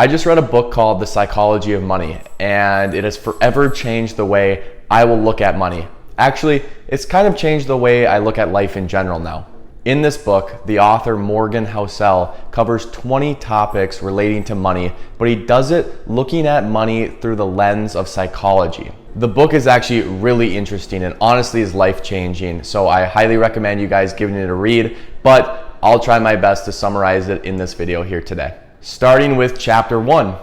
I just read a book called The Psychology of Money, and it has forever changed the way I will look at money. Actually, it's kind of changed the way I look at life in general now. In this book, the author Morgan Housel covers 20 topics relating to money, but he does it looking at money through the lens of psychology. The book is actually really interesting and honestly is life-changing, so I highly recommend you guys giving it a read, but I'll try my best to summarize it in this video here today. Starting with chapter 1,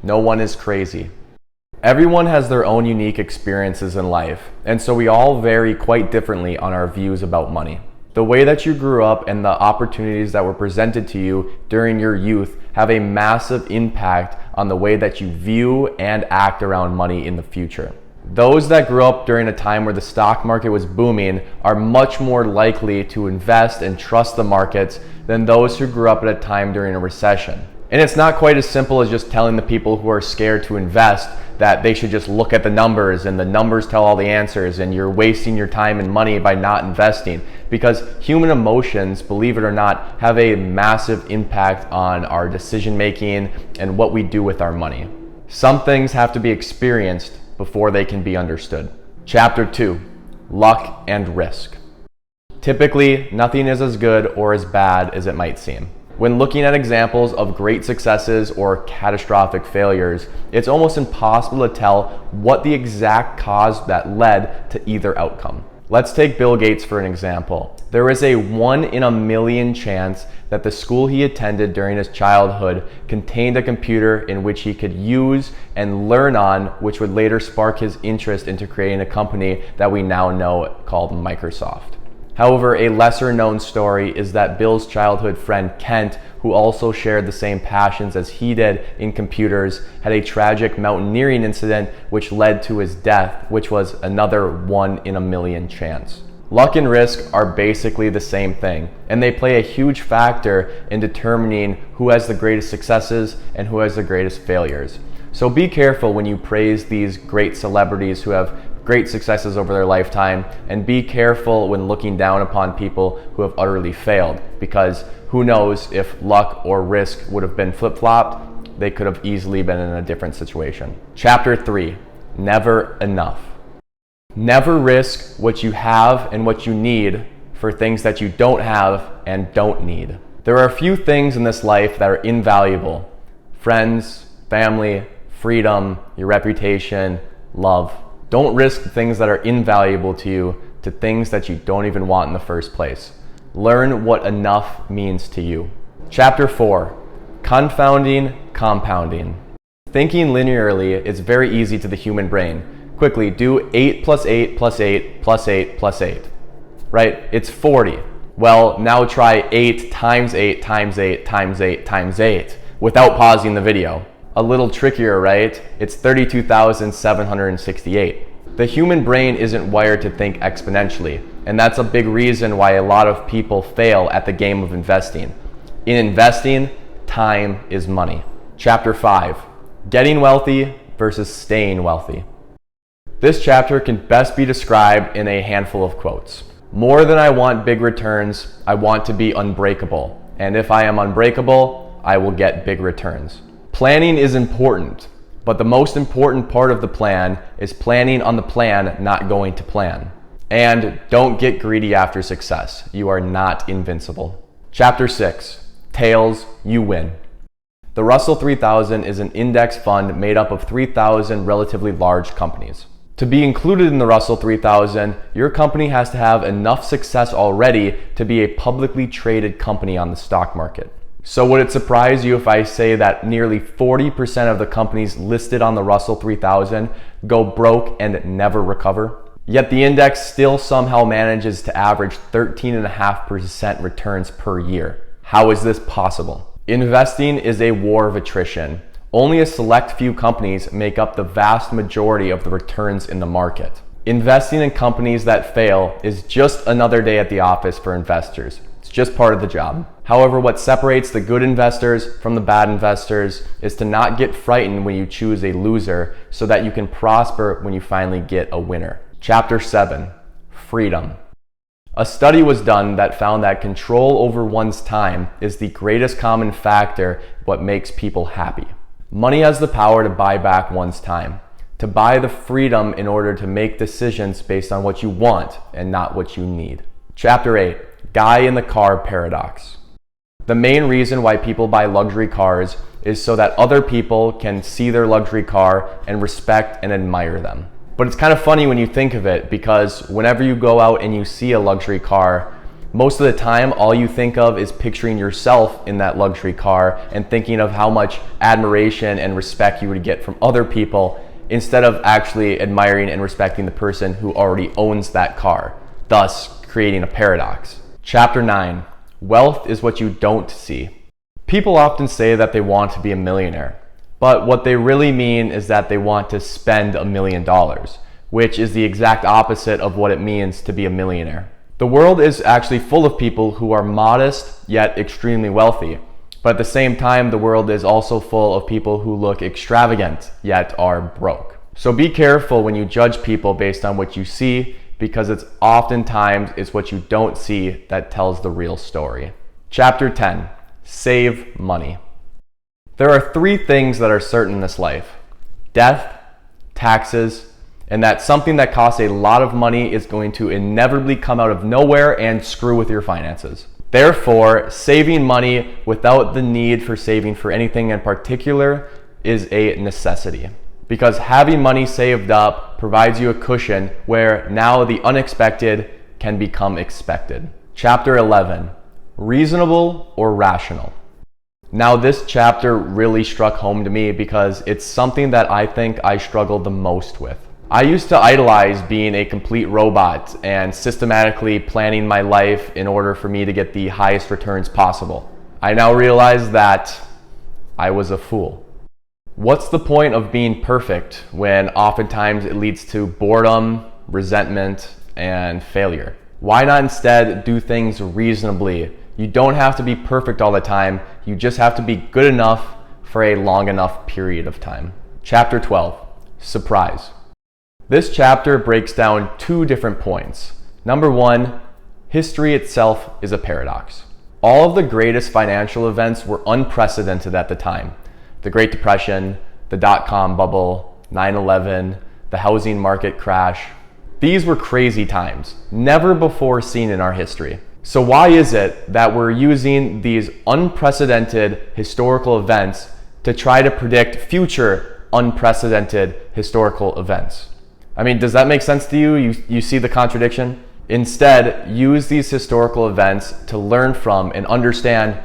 no one is crazy. Everyone has their own unique experiences in life, and so we all vary quite differently on our views about money. The way that you grew up and the opportunities that were presented to you during your youth have a massive impact on the way that you view and act around money in the future. Those that grew up during a time where the stock market was booming are much more likely to invest and trust the markets than those who grew up at a time during a recession. And it's not quite as simple as just telling the people who are scared to invest that they should just look at the numbers and the numbers tell all the answers and you're wasting your time and money by not investing. Because human emotions, believe it or not, have a massive impact on our decision making and what we do with our money. Some things have to be experienced before they can be understood. Chapter 2, luck and risk. Typically, nothing is as good or as bad as it might seem. When looking at examples of great successes or catastrophic failures, it's almost impossible to tell what the exact cause that led to either outcome. Let's take Bill Gates for an example. There is a 1 in a million chance that the school he attended during his childhood contained a computer in which he could use and learn on, which would later spark his interest into creating a company that we now know called Microsoft. However, a lesser known story is that Bill's childhood friend Kent, who also shared the same passions as he did in computers, had a tragic mountaineering incident which led to his death, which was another 1 in a million chance. Luck and risk are basically the same thing, and they play a huge factor in determining who has the greatest successes and who has the greatest failures. So be careful when you praise these great celebrities who have great successes over their lifetime, and be careful when looking down upon people who have utterly failed, because who knows, if luck or risk would have been flip-flopped, they could have easily been in a different situation. Chapter 3, never enough. Never risk what you have and what you need for things that you don't have and don't need. There are a few things in this life that are invaluable: friends, family, freedom, your reputation, love. Don't risk things that are invaluable to you to things that you don't even want in the first place. Learn what enough means to you. Chapter 4, confounding, compounding. Thinking linearly is very easy to the human brain. Quickly, do 8 plus 8 plus 8 plus 8 plus 8. Right? It's 40. Well, now try 8 times 8 times 8 times 8 times 8 without pausing the video. A little trickier, right? It's 32,768. The human brain isn't wired to think exponentially, and that's a big reason why a lot of people fail at the game of investing. In investing, time is money. Chapter 5, getting wealthy versus staying wealthy. This chapter can best be described in a handful of quotes. More than I want big returns, I want to be unbreakable. And if I am unbreakable, I will get big returns. Planning is important, but the most important part of the plan is planning on the plan not going to plan. And don't get greedy after success. You are not invincible. Chapter 6, tails, you win. The Russell 3000 is an index fund made up of 3,000 relatively large companies. To be included in the Russell 3000, your company has to have enough success already to be a publicly traded company on the stock market. So would it surprise you if I say that nearly 40% of the companies listed on the Russell 3000 go broke and never recover? Yet the index still somehow manages to average 13.5% returns per year. How is this possible? Investing is a war of attrition. Only a select few companies make up the vast majority of the returns in the market. Investing in companies that fail is just another day at the office for investors. It's just part of the job. However, what separates the good investors from the bad investors is to not get frightened when you choose a loser so that you can prosper when you finally get a winner. Chapter 7, freedom. A study was done that found that control over one's time is the greatest common factor what makes people happy. Money has the power to buy back one's time, to buy the freedom in order to make decisions based on what you want and not what you need. Chapter 8, Guy in the Car Paradox. The main reason why people buy luxury cars is so that other people can see their luxury car and respect and admire them. But it's kind of funny when you think of it, because whenever you go out and you see a luxury car, most of the time all you think of is picturing yourself in that luxury car and thinking of how much admiration and respect you would get from other people, instead of actually admiring and respecting the person who already owns that car, thus creating a paradox. Chapter 9, Wealth is what you don't see. People often say that they want to be a millionaire, but what they really mean is that they want to spend $1 million, which is the exact opposite of what it means to be a millionaire. The world is actually full of people who are modest yet extremely wealthy, but at the same time, the world is also full of people who look extravagant yet are broke. So be careful when you judge people based on what you see, because it's oftentimes what you don't see that tells the real story. Chapter 10, Save Money. There are 3 things that are certain in this life: death, taxes, and that something that costs a lot of money is going to inevitably come out of nowhere and screw with your finances. Therefore, saving money without the need for saving for anything in particular is a necessity, because having money saved up provides you a cushion where now the unexpected can become expected. Chapter 11, Reasonable or Rational. Now this chapter really struck home to me because it's something that I think I struggled the most with. I used to idolize being a complete robot and systematically planning my life in order for me to get the highest returns possible. I now realize that I was a fool. What's the point of being perfect when oftentimes it leads to boredom, resentment, and failure? Why not instead do things reasonably? You don't have to be perfect all the time. You just have to be good enough for a long enough period of time. Chapter 12, Surprise. This chapter breaks down 2 different points. Number 1, history itself is a paradox. All of the greatest financial events were unprecedented at the time. The Great Depression, the dot-com bubble, 9/11, the housing market crash. These were crazy times, never before seen in our history. So why is it that we're using these unprecedented historical events to try to predict future unprecedented historical events? I mean, does that make sense to you? You see the contradiction? Instead, use these historical events to learn from and understand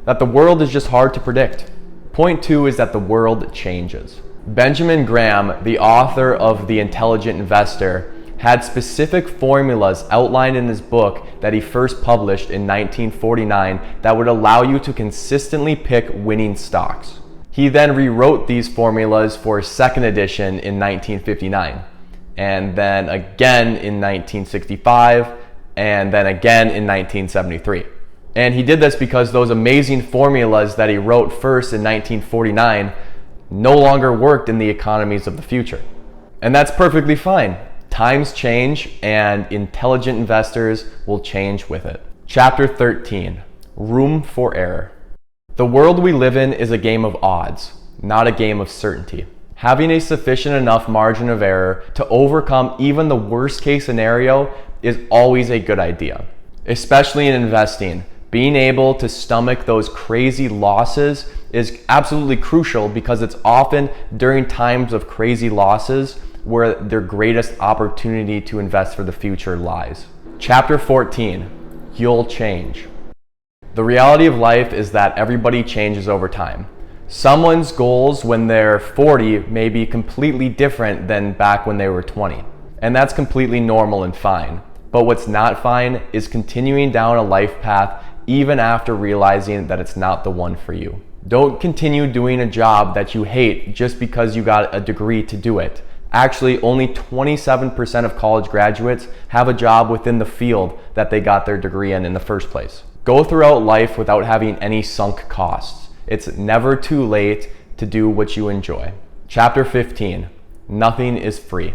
that the world is just hard to predict. Point 2 is that the world changes. Benjamin Graham, the author of The Intelligent Investor, had specific formulas outlined in his book that he first published in 1949 that would allow you to consistently pick winning stocks. He then rewrote these formulas for a second edition in 1959, and then again in 1965, and then again in 1973. And he did this because those amazing formulas that he wrote first in 1949 no longer worked in the economies of the future. And that's perfectly fine. Times change, and intelligent investors will change with it. Chapter 13, Room for Error. The world we live in is a game of odds, not a game of certainty. Having a sufficient enough margin of error to overcome even the worst case scenario is always a good idea. Especially in investing, being able to stomach those crazy losses is absolutely crucial, because it's often during times of crazy losses where their greatest opportunity to invest for the future lies. Chapter 14, You'll Change. The reality of life is that everybody changes over time. Someone's goals when they're 40 may be completely different than back when they were 20. And that's completely normal and fine. But what's not fine is continuing down a life path even after realizing that it's not the one for you. Don't continue doing a job that you hate just because you got a degree to do it. Actually, only 27% of college graduates have a job within the field that they got their degree in the first place. Go throughout life without having any sunk costs. It's never too late to do what you enjoy. Chapter 15, Nothing is free.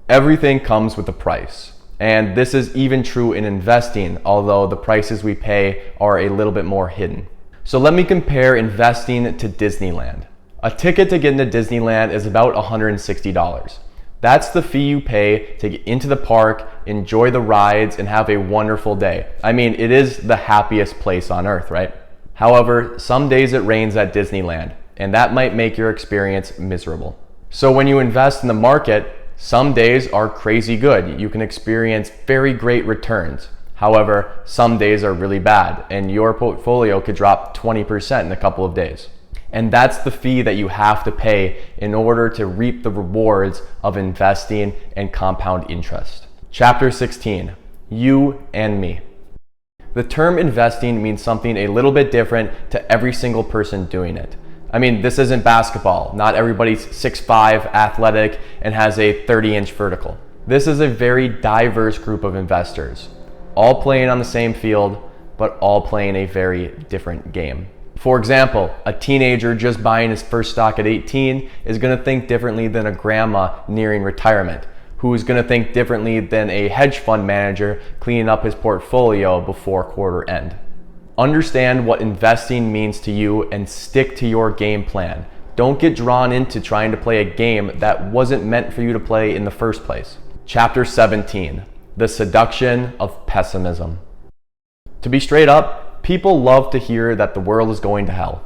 Everything comes with a price. And this is even true in investing, although the prices we pay are a little bit more hidden. So let me compare investing to Disneyland. A ticket to get into Disneyland is about $160. That's the fee you pay to get into the park, enjoy the rides, and have a wonderful day. I mean, it is the happiest place on earth, right? However, some days it rains at Disneyland, and that might make your experience miserable. So when you invest in the market, some days are crazy good. You can experience very great returns. However, some days are really bad, and your portfolio could drop 20% in a couple of days. And that's the fee that you have to pay in order to reap the rewards of investing and compound interest. Chapter 16, you and me. The term investing means something a little bit different to every single person doing it. I mean, this isn't basketball. Not everybody's 6'5", athletic, and has a 30-inch vertical. This is a very diverse group of investors, all playing on the same field, but all playing a very different game. For example, a teenager just buying his first stock at 18 is going to think differently than a grandma nearing retirement, who is going to think differently than a hedge fund manager cleaning up his portfolio before quarter end. Understand what investing means to you and stick to your game plan. Don't get drawn into trying to play a game that wasn't meant for you to play in the first place. Chapter 17, the seduction of pessimism. To be straight up, people love to hear that the world is going to hell.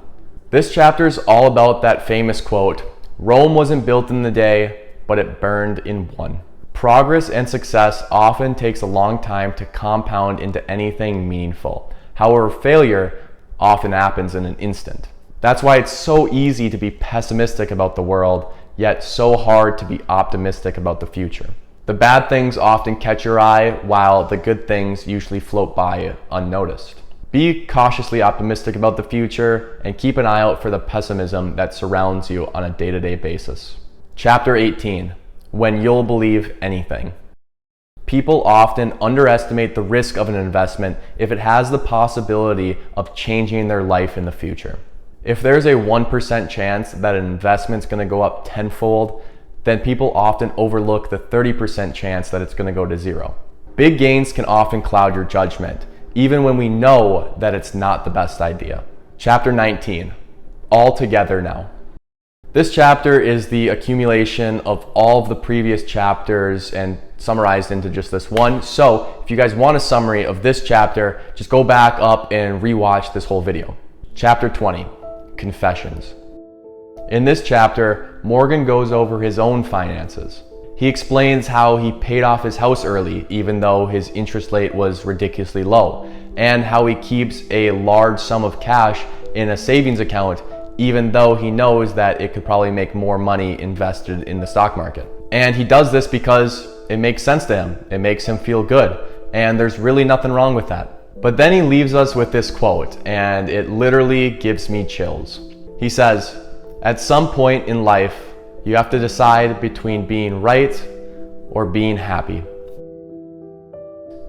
This chapter is all about that famous quote, "Rome wasn't built in a day, but it burned in one." Progress and success often takes a long time to compound into anything meaningful. However, failure often happens in an instant. That's why it's so easy to be pessimistic about the world, yet so hard to be optimistic about the future. The bad things often catch your eye, while the good things usually float by unnoticed. Be cautiously optimistic about the future and keep an eye out for the pessimism that surrounds you on a day-to-day basis. Chapter 18, when you'll believe anything. People often underestimate the risk of an investment if it has the possibility of changing their life in the future. If there's a 1% chance that an investment's going to go up tenfold, then people often overlook the 30% chance that it's going to go to zero. Big gains can often cloud your judgment, even when we know that it's not the best idea. Chapter 19, all together now. This chapter is the accumulation of all of the previous chapters and summarized into just this one. So if you guys want a summary of this chapter, just go back up and rewatch this whole video. Chapter 20, confessions. In this chapter, Morgan goes over his own finances. He explains how he paid off his house early, even though his interest rate was ridiculously low, and how he keeps a large sum of cash in a savings account, even though he knows that it could probably make more money invested in the stock market. And he does this because it makes sense to him. It makes him feel good, and there's really nothing wrong with that. But then he leaves us with this quote, and it literally gives me chills. He says, "At some point in life, you have to decide between being right or being happy."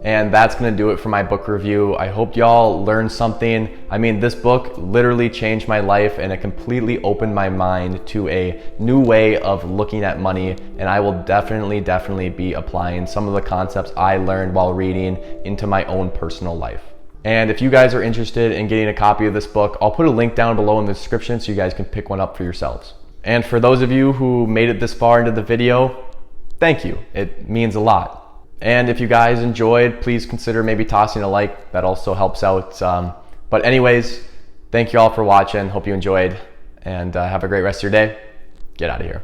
And that's gonna do it for my book review. I hope y'all learned something. I mean, this book literally changed my life, and it completely opened my mind to a new way of looking at money. And I will definitely be applying some of the concepts I learned while reading into my own personal life. And if you guys are interested in getting a copy of this book, I'll put a link down below in the description so you guys can pick one up for yourselves. And for those of you who made it this far into the video, thank you. It means a lot. And if you guys enjoyed, please consider maybe tossing a like. That also helps out. But anyways, thank you all for watching. Hope you enjoyed, and have a great rest of your day. Get out of here.